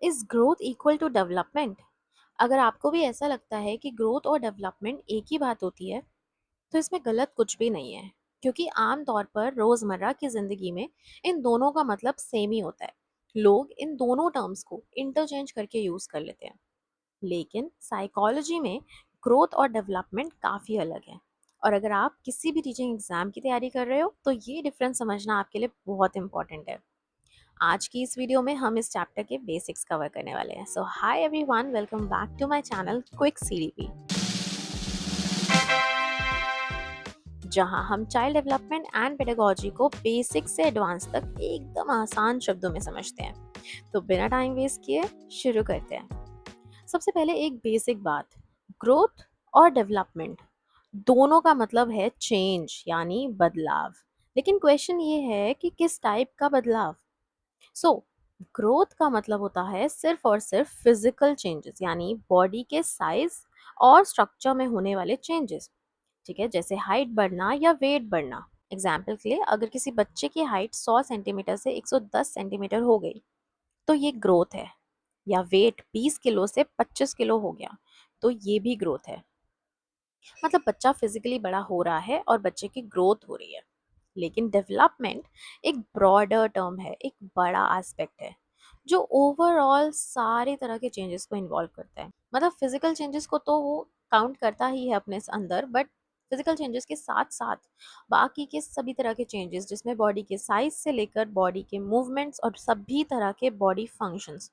Is growth equal to development? अगर आपको भी ऐसा लगता है कि ग्रोथ और डेवलपमेंट एक ही बात होती है, तो इसमें गलत कुछ भी नहीं है, क्योंकि आमतौर पर रोजमर्रा की जिंदगी में इन दोनों का मतलब सेम ही होता है। लोग इन दोनों टर्म्स को इंटरचेंज करके यूज कर लेते हैं, लेकिन साइकोलॉजी में ग्रोथ और डेवलपमेंट काफ़ी अलग है। और अगर आप किसी भी टीचिंग एग्जाम की तैयारी कर रहे हो, तो ये डिफरेंस समझना आपके लिए बहुत इंपॉर्टेंट है। आज की इस वीडियो में हम इस चैप्टर के बेसिक्स कवर करने वाले हैं। So hi everyone, welcome back to my channel quick CDP, जहां हम चाइल्ड डेवलपमेंट एंड पेडागोजी को बेसिक से एडवांस तक एकदम आसान शब्दों में समझते हैं। तो बिना टाइम वेस्ट किए शुरू करते हैं। सबसे पहले एक बेसिक बात, ग्रोथ और डेवलपमेंट दोनों का मतलब है चेंज यानी बदलाव। लेकिन क्वेश्चन ये है कि किस टाइप का बदलाव। सो ग्रोथ का मतलब होता है सिर्फ और सिर्फ फिजिकल चेंजेस, यानी बॉडी के साइज और स्ट्रक्चर में होने वाले चेंजेस। ठीक है, जैसे हाइट बढ़ना या वेट बढ़ना। एग्जाम्पल के लिए, अगर किसी बच्चे की हाइट 100 सेंटीमीटर से 110 सेंटीमीटर हो गई, तो ये ग्रोथ है। या वेट 20 किलो से 25 किलो हो गया, तो ये भी ग्रोथ है। मतलब बच्चा फिजिकली बड़ा हो रहा है और बच्चे की ग्रोथ हो रही है। लेकिन डेवलपमेंट एक ब्रॉडर टर्म है, एक बड़ा एस्पेक्ट है, जो ओवरऑल सारे तरह के चेंजेस को इन्वॉल्व करता है। मतलब फिजिकल चेंजेस को तो वो काउंट करता ही है अपने अंदर, बट फिजिकल चेंजेस के साथ साथ बाकी के सभी तरह के चेंजेस, जिसमें बॉडी के साइज से लेकर बॉडी के मूवमेंट्स और सभी तरह के बॉडी फंक्शंस,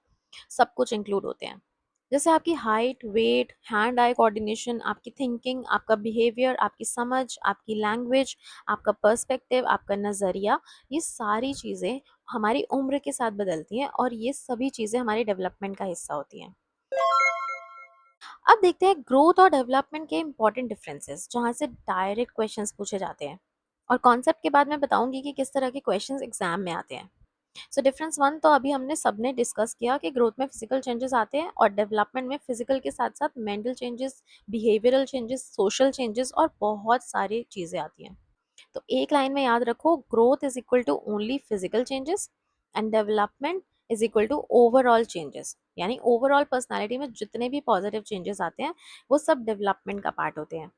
सब कुछ इंक्लूड होते हैं। जैसे आपकी height, weight, hand eye coordination, आपकी थिंकिंग, आपका बिहेवियर, आपकी समझ, आपकी लैंग्वेज, आपका पर्सपेक्टिव, आपका नज़रिया, ये सारी चीज़ें हमारी उम्र के साथ बदलती हैं और ये सभी चीज़ें हमारे डेवलपमेंट का हिस्सा होती हैं। अब देखते हैं ग्रोथ और डेवलपमेंट के इंपॉर्टेंट डिफरेंसेस, जहाँ से डायरेक्ट क्वेश्चंस पूछे जाते हैं। और कॉन्सेप्ट के बाद मैं बताऊंगी कि किस तरह के क्वेश्चंस एग्जाम में आते हैं। सो डिफरेंस वन तो अभी हमने सबने डिस्कस किया कि ग्रोथ में फिजिकल चेंजेस आते हैं और डेवलपमेंट में फिजिकल के साथ साथ mental changes, behavioural changes, social changes और बहुत सारी चीज़ें आती हैं। तो एक लाइन में याद रखो, growth is equal to only physical changes and development is equal to overall changes. यानी ओवरऑल पर्सनालिटी में जितने भी पॉजिटिव चेंजेस आते हैं, वो सब डेवलपमेंट का पार्ट होते हैं।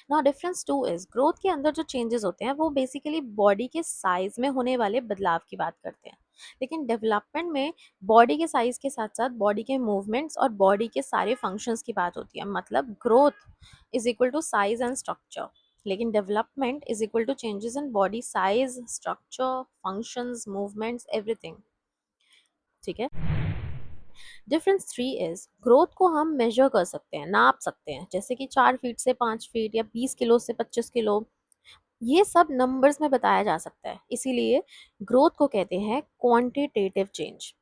Now difference two is, growth के अंदर जो चेंजेस होते हैं वो बेसिकली बॉडी के साइज में होने वाले बदलाव की बात करते हैं। लेकिन डेवलपमेंट में बॉडी के साइज के साथ साथ बॉडी के मूवमेंट्स और बॉडी के सारे फंक्शंस की बात होती है। मतलब growth is equal to size and structure, लेकिन development is equal to changes in body size, structure, functions, movements, everything. ठीक है। डिफरेंस थ्री इज, ग्रोथ को हम मेजर कर सकते हैं, नाप सकते हैं, जैसे कि 4 फीट से 5 फीट या 20 किलो से 25 किलो। ये सब नंबर्स में बताया जा सकता है, इसीलिए ग्रोथ को कहते हैं क्वांटिटेटिव चेंज।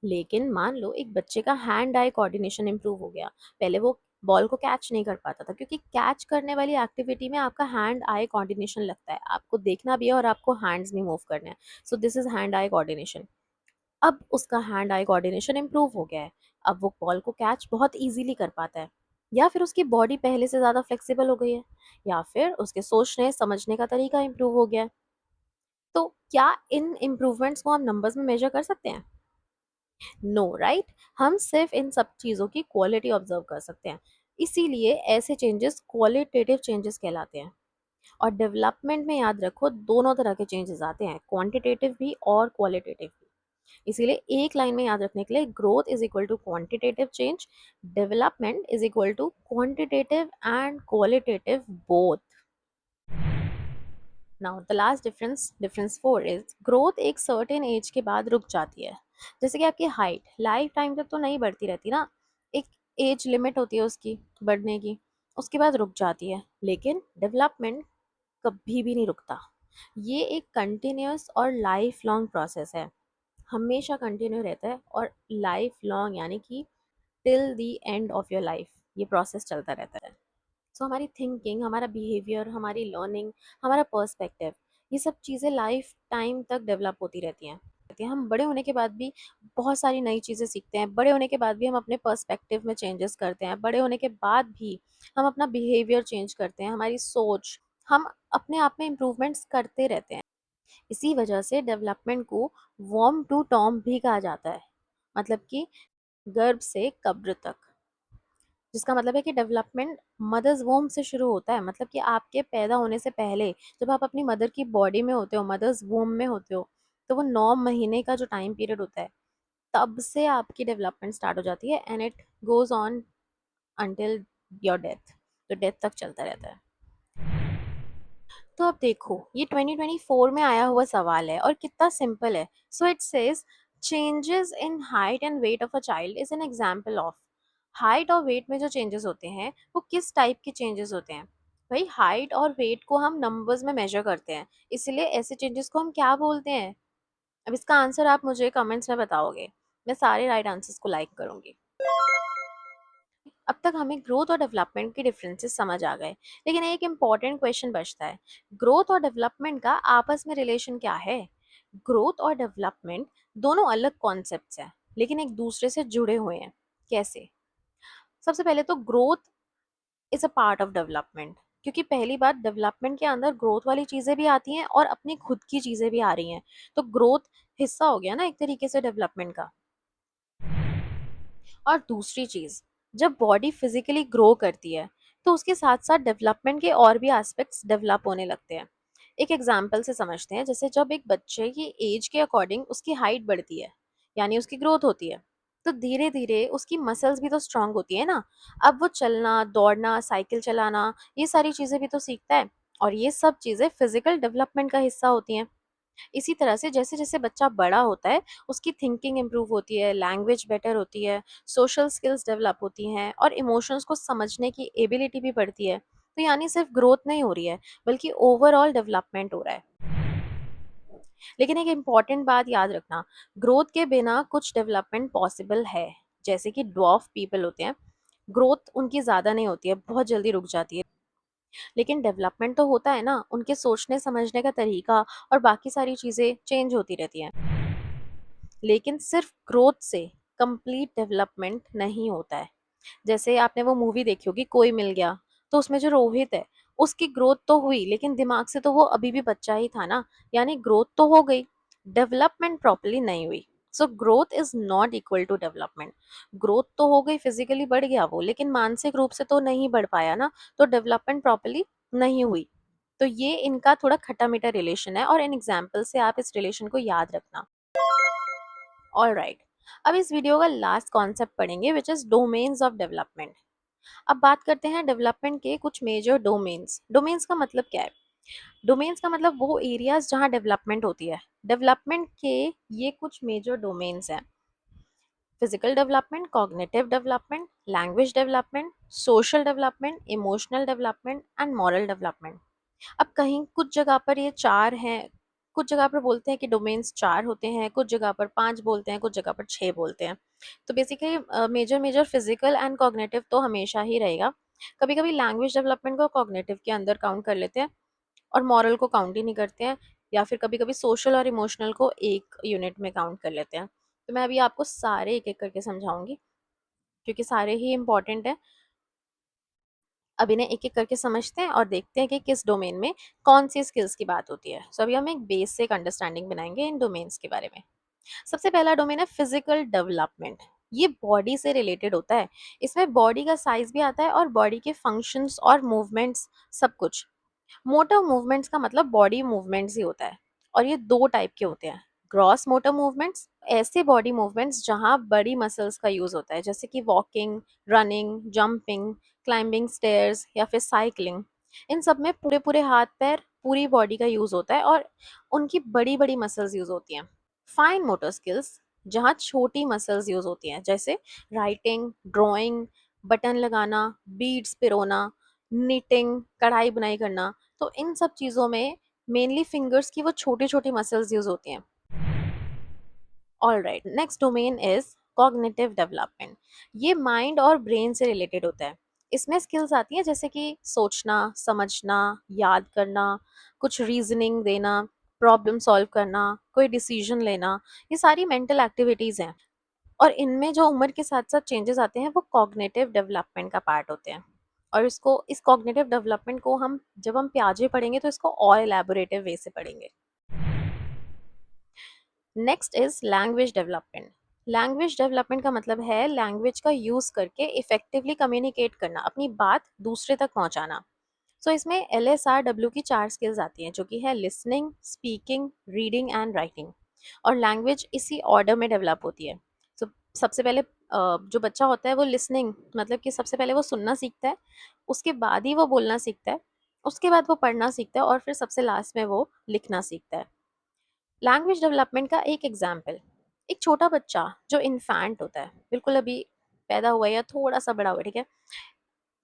लेकिन मान लो एक बच्चे का हैंड आई कोऑर्डिनेशन इंप्रूव हो गया। पहले वो बॉल को कैच नहीं कर पाता था, क्योंकि कैच करने वाली एक्टिविटी में आपका हैंड आई कोऑर्डिनेशन लगता है, आपको देखना भी है और आपको हैंड्स भी मूव करने हैं। So this is hand eye coordination. अब उसका हैंड आई कोऑर्डिनेशन इम्प्रूव हो गया है। अब वो बॉल को कैच बहुत इजीली कर पाता है, या फिर उसकी बॉडी पहले से ज़्यादा फ्लेक्सिबल हो गई है, या फिर उसके सोचने समझने का तरीका इम्प्रूव हो गया है। तो क्या इन इम्प्रूवमेंट्स को हम नंबर्स में मेजर कर सकते हैं? No, right. हम सिर्फ इन सब चीज़ों की क्वालिटी ऑब्जर्व कर सकते हैं, इसीलिए ऐसे चेंजेस क्वालिटेटिव चेंजेस कहलाते हैं। और डेवलपमेंट में याद रखो, दोनों तरह के चेंजेस आते हैं, क्वांटिटेटिव भी और क्वालिटेटिव भी। इसीलिए एक लाइन में याद रखने के लिए, growth is equal to quantitative change, development is equal to quantitative and qualitative both. Now the last difference, difference four is, growth एक सर्टेन एज के बाद रुक जाती है। जैसे कि आपकी हाइट लाइफ टाइम तक तो नहीं बढ़ती रहती ना, एक एज लिमिट होती है उसकी बढ़ने की, उसके बाद रुक जाती है। लेकिन डेवलपमेंट कभी भी नहीं रुकता, ये एक कंटिन्यूस और लाइफ लॉन्ग प्रोसेस है, हमेशा कंटिन्यू रहता है और लाइफ लॉन्ग, यानी कि till the end of your life ये प्रोसेस चलता रहता है। सो हमारी थिंकिंग, हमारा बिहेवियर, हमारी लर्निंग, हमारा पर्सपेक्टिव, ये सब चीज़ें लाइफ टाइम तक डेवलप होती रहती हैं। हम बड़े होने के बाद भी बहुत सारी नई चीज़ें सीखते हैं, बड़े होने के बाद भी हम अपने पर्सपेक्टिव में चेंजेस करते हैं, बड़े होने के बाद भी हम अपना बिहेवियर चेंज करते हैं, हमारी सोच, हम अपने आप में इम्प्रूवमेंट्स करते रहते हैं। इसी वजह से डेवलपमेंट को वार्म टू टॉम भी कहा जाता है। मतलब कि गर्भ से कब्र तक, जिसका मतलब है कि डेवलपमेंट मदर्स वोम से शुरू होता है। मतलब कि आपके पैदा होने से पहले जब आप अपनी मदर की बॉडी में होते हो, मदर्स वोम में होते हो, तो वो 9 महीने का जो टाइम पीरियड होता है, तब से आपकी डेवलपमेंट स्टार्ट हो जाती है, and it goes on until your death. तो डेथ तक चलता रहता है। तो अब देखो, ये 2024 में आया हुआ सवाल है और कितना सिंपल है। So it says changes in height and weight of a child is an example of. Height और वेट में जो चेंजेस होते हैं वो किस टाइप के चेंजेस होते हैं? भाई, हाइट और वेट को हम नंबर्स में मेजर करते हैं, इसलिए ऐसे चेंजेस को हम क्या बोलते हैं? अब इसका आंसर आप मुझे कमेंट्स में बताओगे, मैं सारे राइट आंसर्स को लाइक करूंगी। अब तक हमें ग्रोथ और डेवलपमेंट के डिफरेंसेस समझ आ गए, लेकिन एक इम्पॉर्टेंट क्वेश्चन बचता है। ग्रोथ और डेवलपमेंट का आपस में रिलेशन क्या है? ग्रोथ और डेवलपमेंट दोनों अलग कॉन्सेप्ट्स हैं, लेकिन एक दूसरे से जुड़े हुए हैं। कैसे? सबसे पहले तो growth is a part of development, क्योंकि पहली बात, डेवलपमेंट के अंदर ग्रोथ वाली चीजें भी आती हैं और अपनी खुद की चीजें भी आ रही हैं। तो ग्रोथ हिस्सा हो गया ना एक तरीके से डेवलपमेंट का। और दूसरी चीज, जब बॉडी फिजिकली ग्रो करती है तो उसके साथ साथ डेवलपमेंट के और भी एस्पेक्ट्स डेवलप होने लगते हैं। एक एग्जाम्पल से समझते हैं। जैसे जब एक बच्चे की एज के अकॉर्डिंग उसकी हाइट बढ़ती है, यानी उसकी ग्रोथ होती है, तो धीरे धीरे उसकी मसल्स भी तो स्ट्रांग होती है ना। अब वो चलना, दौड़ना, साइकिल चलाना, ये सारी चीजें भी तो सीखता है, और ये सब चीजें फिजिकल डेवलपमेंट का हिस्सा होती हैं। इसी तरह से जैसे जैसे बच्चा बड़ा होता है, उसकी थिंकिंग इम्प्रूव होती है, लैंग्वेज बेटर होती है, सोशल स्किल्स डेवलप होती हैं, और इमोशंस को समझने की एबिलिटी भी बढ़ती है। तो यानी सिर्फ ग्रोथ नहीं हो रही है, बल्कि ओवरऑल डेवलपमेंट हो रहा है। लेकिन एक इम्पॉर्टेंट बात याद रखना, ग्रोथ के बिना कुछ डेवलपमेंट पॉसिबल है। जैसे कि ड्वार्फ पीपल होते हैं, ग्रोथ उनकी ज़्यादा नहीं होती है, बहुत जल्दी रुक जाती है, लेकिन डेवलपमेंट तो होता है ना, उनके सोचने समझने का तरीका और बाकी सारी चीज़ें चेंज होती रहती हैं। लेकिन सिर्फ ग्रोथ से कंप्लीट डेवलपमेंट नहीं होता है। जैसे आपने वो मूवी देखी होगी कोई मिल गया, तो उसमें जो रोहित है, उसकी ग्रोथ तो हुई, लेकिन दिमाग से तो वो अभी भी बच्चा ही था ना। यानी ग्रोथ तो हो गई, डेवलपमेंट प्रॉपर्ली नहीं हुई। So growth is not equal to development. Growth तो हो गई, फिजिकली बढ़ गया वो, लेकिन मानसिक रूप से तो नहीं बढ़ पाया ना, तो डेवलपमेंट प्रॉपर्ली नहीं हुई। तो ये इनका थोड़ा खट्टा मीठा रिलेशन है, और इन एग्जाम्पल से आप इस रिलेशन को याद रखना। ऑलराइट, अब इस वीडियो का लास्ट कॉन्सेप्ट पढ़ेंगे, which is domains of development. अब बात करते हैं डेवलपमेंट के कुछ मेजर डोमेन्स। डोमेन्स का मतलब क्या है? डोमेन्स का मतलब वो एरियाज जहाँ डेवलपमेंट होती है। डेवलपमेंट के ये कुछ मेजर डोमेन्स हैं: physical development, cognitive development, language development, social development, emotional development and moral development. अब कहीं कुछ जगह पर ये चार हैं, कुछ जगह पर बोलते हैं कि डोमेन्स चार होते हैं, कुछ जगह पर पांच बोलते हैं, कुछ जगह पर छह बोलते हैं। तो basically major major physical and cognitive तो हमेशा ही रहेगा। कभी कभी लैंग्वेज डेवलपमेंट को कॉग्निटिव के अंदर काउंट कर लेते हैं, और मॉरल को काउंट ही नहीं करते हैं, या फिर कभी कभी सोशल और इमोशनल को एक यूनिट में काउंट कर लेते हैं। तो मैं अभी आपको सारे एक एक करके समझाऊंगी, क्योंकि सारे ही इंपॉर्टेंट है। अब इन्हें एक एक करके समझते हैं और देखते हैं कि किस डोमेन में कौन सी स्किल्स की बात होती है। सो अभी हम एक बेसिक अंडरस्टैंडिंग बनाएंगे इन डोमेन्स के बारे में। सबसे पहला डोमेन है फिजिकल डेवलपमेंट। ये बॉडी से रिलेटेड होता है। इसमें बॉडी का साइज भी आता है और बॉडी के फंक्शंस और मूवमेंट्स, सब कुछ। मोटर मूवमेंट्स का मतलब बॉडी मूवमेंट्स ही होता है, और ये दो टाइप के होते हैं। ग्रॉस मोटर मूवमेंट्स, ऐसे बॉडी मूवमेंट्स जहाँ बड़ी मसल्स का यूज होता है, जैसे कि walking, running, jumping, climbing stairs या फिर साइकिलिंग। इन सब में पूरे पूरे हाथ पैर, पूरी बॉडी का यूज होता है, और उनकी बड़ी बड़ी मसल्स यूज होती हैं। फाइन मोटर स्किल्स, जहाँ छोटी मसल्स यूज होती हैं, जैसे राइटिंग, ड्राइंग, बटन लगाना, बीड्स पिरोना, निटिंग, कढ़ाई बुनाई करना। तो इन सब चीज़ों में मेनली फिंगर्स की वो छोटी छोटी मसल्स यूज होती हैं। Alright, next domain is cognitive development. ये माइंड और ब्रेन से रिलेटेड होता है। इसमें स्किल्स आती हैं जैसे कि सोचना, समझना, याद करना, कुछ रीजनिंग देना, प्रॉब्लम सॉल्व करना, कोई डिसीजन लेना। ये सारी मेंटल एक्टिविटीज हैं, और इनमें जो उम्र के साथ साथ चेंजेस आते हैं वो कॉग्निटिव डेवलपमेंट का पार्ट होते हैं। और इस कॉग्निटिव डेवलपमेंट को हम जब हम प्याजे पढ़ेंगे तो इसको और एलैबोरेटिव वे से पढ़ेंगे। Next is language development. Language development का मतलब है लैंग्वेज का यूज़ करके इफ़ेक्टिवली कम्युनिकेट करना, अपनी बात दूसरे तक पहुँचाना। सो इसमें LSRW की 4 स्किल्स आती हैं, जो कि है listening, speaking, reading and writing. और लैंग्वेज इसी ऑर्डर में डेवलप होती है। सो सबसे पहले जो बच्चा होता है वो लिसनिंग, मतलब कि सबसे पहले वो सुनना सीखता है, उसके बाद ही वो बोलना सीखता है, उसके बाद वो पढ़ना सीखता है और फिर सबसे लास्ट में वो लिखना सीखता है। लैंग्वेज डेवलपमेंट का एक एग्जाम्पल, एक छोटा बच्चा जो इन्फेंट होता है, बिल्कुल अभी पैदा हुआ है या थोड़ा सा बड़ा हुआ है, ठीक है,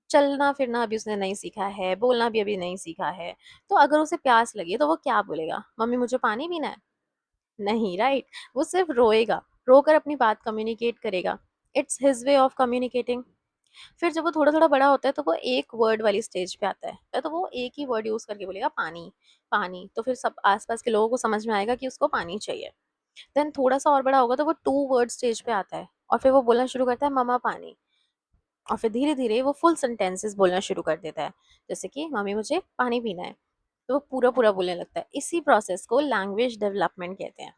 चलना फिरना अभी उसने नहीं सीखा है, बोलना भी अभी नहीं सीखा है, तो अगर उसे प्यास लगी तो वो क्या बोलेगा? मम्मी मुझे पानी पीना है? नहीं, राइट? वो सिर्फ रोएगा, रोकर अपनी बात कम्युनिकेट करेगा। It's his way of communicating. फिर जब वो थोड़ा थोड़ा बड़ा होता है तो वो एक वर्ड वाली स्टेज पे आता है, तो वो एक ही वर्ड यूज करके बोलेगा पानी, पानी। तो फिर सब आसपास के लोगों को समझ में आएगा कि उसको पानी चाहिए। देन थोड़ा सा और बड़ा होगा तो वो टू वर्ड स्टेज पे आता है और फिर वो बोलना शुरू करता है मम्मा पानी। और फिर धीरे धीरे वो फुल सेंटेंसेस बोलना शुरू कर देता है, जैसे कि मम्मी मुझे पानी पीना है। तो वो पूरा पूरा बोलने लगता है। इसी प्रोसेस को लैंग्वेज डेवलपमेंट कहते हैं।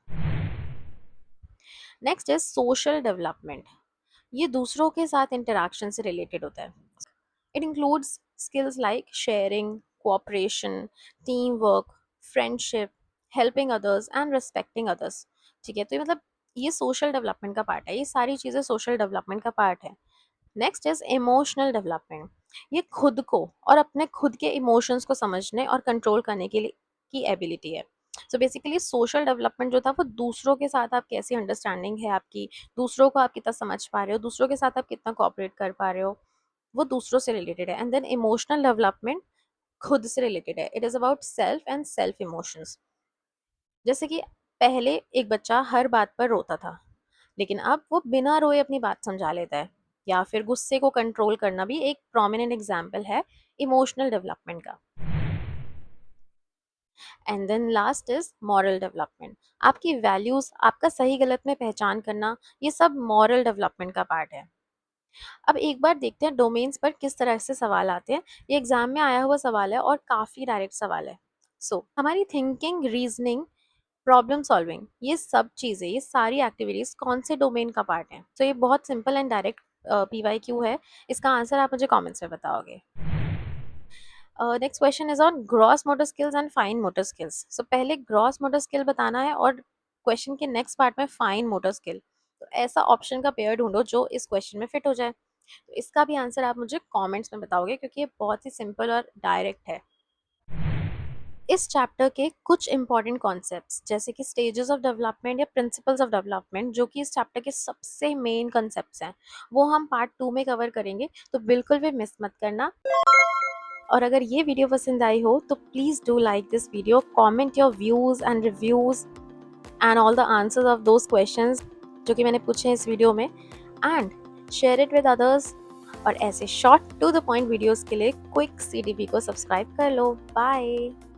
Next is social development. ये दूसरों के साथ इंटरेक्शन से रिलेटेड होता है। It includes skills like sharing, cooperation, team work, friendship, helping others and respecting others. ठीक है, तो ये मतलब ये सोशल डेवलपमेंट का पार्ट है, ये सारी चीज़ें सोशल डेवलपमेंट का पार्ट है। Next is emotional development. ये खुद को और अपने खुद के इमोशंस को समझने और कंट्रोल करने के लिए की एबिलिटी है। सो बेसिकली सोशल डेवलपमेंट जो था वो दूसरों के साथ आप कैसी अंडरस्टैंडिंग है आपकी, दूसरों को आप कितना समझ पा रहे हो, दूसरों के साथ आप कितना कोऑपरेट कर पा रहे हो, वो दूसरों से रिलेटेड है। एंड देन इमोशनल डेवलपमेंट खुद से रिलेटेड है। It is about self and self emotions. जैसे कि पहले एक बच्चा हर बात पर रोता था, लेकिन अब वो बिना रोए अपनी बात समझा लेता है। या फिर गुस्से को कंट्रोल करना भी एक प्रोमिनेंट एग्जाम्पल है इमोशनल डेवलपमेंट का। And then last is moral development. आपकी वैल्यूज, आपका सही गलत में पहचान करना, ये सब मॉरल डेवलपमेंट का पार्ट है। अब एक बार देखते हैं डोमेन्स पर किस तरह से सवाल आते हैं। ये एग्जाम में आया हुआ सवाल है और काफ़ी डायरेक्ट सवाल है। हमारी थिंकिंग, रीजनिंग, प्रॉब्लम सॉल्विंग, ये सब चीज़ें, ये सारी एक्टिविटीज़ कौन से डोमेन का पार्ट है? तो ये बहुत सिंपल एंड डायरेक्ट PYQ है। इसका आंसर आप मुझे कमेंट्स में बताओगे। Next question is on gross motor skills and fine motor skills. So पहले ग्रॉस मोटर स्किल बताना है और क्वेश्चन के नेक्स्ट पार्ट में फाइन मोटर स्किल। तो ऐसा ऑप्शन का पेयर ढूंढो जो इस क्वेश्चन में फिट हो जाए। तो इसका भी आंसर आप मुझे कमेंट्स में बताओगे, क्योंकि ये बहुत ही सिंपल और डायरेक्ट है। इस चैप्टर के कुछ इंपॉर्टेंट कॉन्सेप्ट्स, जैसे कि स्टेजेस ऑफ डेवलपमेंट या प्रिंसिपल्स ऑफ डेवलपमेंट, जो कि इस चैप्टर के सबसे मेन कॉन्सेप्ट्स हैं, वो हम पार्ट 2 में कवर करेंगे, तो बिल्कुल भी मिस मत करना। और अगर ये वीडियो पसंद आई हो तो please do like this video, comment your views and reviews and all the answers of those questions जो कि मैंने पूछे हैं इस वीडियो में, and share it with others. और ऐसे short to the point videos के लिए क्विक CDP को सब्सक्राइब कर लो। बाय।